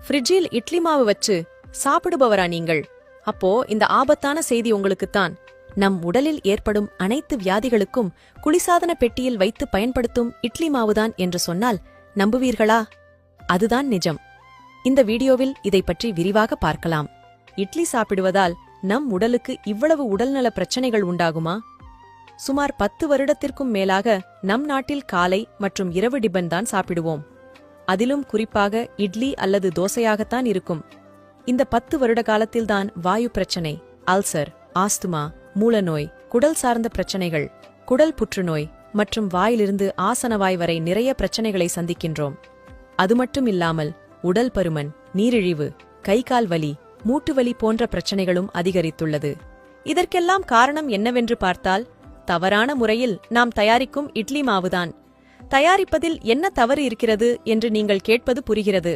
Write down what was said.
ஃப்ரிட்ஜில் இட்லி மாவு வச்சு சாப்பிடுபவரா நீங்கள்? அப்போ இந்த ஆபத்தான செய்தி உங்களுக்குத்தான். நம் உடலில் ஏற்படும் அனைத்து வியாதிகளுக்கும் குளிர்சாதன பெட்டியில் வைத்து பயன்படுத்தும் இட்லி மாவுதான் என்று சொன்னால் நம்புவீர்களா? அதுதான் நிஜம். இந்த வீடியோவில் இதை பற்றி விரிவாக பார்க்கலாம். இட்லி சாப்பிடுவதால் நம் உடலுக்கு இவ்வளவு உடல்நல பிரச்சனைகள் உண்டாகுமா? சுமார் 10 வருடத்திற்கும் மேலாக நம் நாட்டில் காலை மற்றும் இரவு டிபன் தான் சாப்பிடுவோம். அதிலும் குறிப்பாக இட்லி அல்லது தோசையாகத்தான் இருக்கும். இந்த 10 வருட காலத்தில்தான் வாயு பிரச்சனை, அல்சர், ஆஸ்துமா, மூலநோய், குடல் சார்ந்த பிரச்சனைகள், குடல் புற்றுநோய் மற்றும் வாயிலிருந்து ஆசனவாய் வரை நிறைய பிரச்சனைகளை சந்திக்கின்றோம். அது மட்டும் இல்லாமல் உடல் பருமன், நீரிழிவு, கை கால் வலி, மூட்டுவலி போன்ற பிரச்சனைகளும் அதிகரித்துள்ளது. இதற்கெல்லாம் காரணம் என்னவென்று பார்த்தால், தவறான முறையில் நாம் தயாரிக்கும் இட்லி மாவுதான். தயாரிப்பதில் என்ன தவறு இருக்கிறது என்று நீங்கள் கேட்பது புரிகிறது.